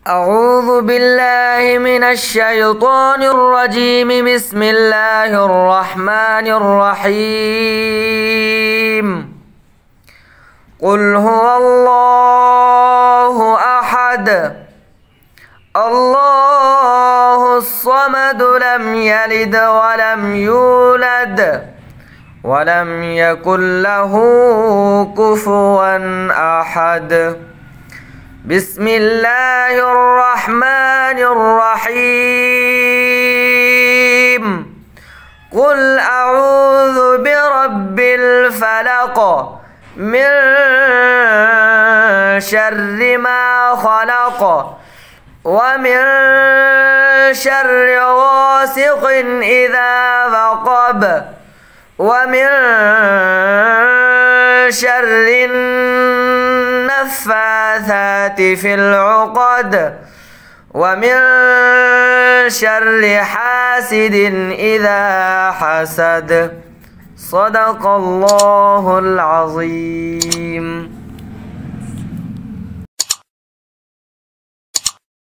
أعوذ بالله من الشيطان الرجيم. بسم الله الرحمن الرحيم. قل هو الله أحد الله الصمد لم يلد ولم يولد ولم يكن له كفوا أحد. بسم الله الرحمن الرحيم. قل أعوذ برب الفلق من شر ما خلق ومن شر غاسق إذا وقب ومن شر النفاثات في العقد ومن شر حاسد إذا حسد. صدق الله العظيم.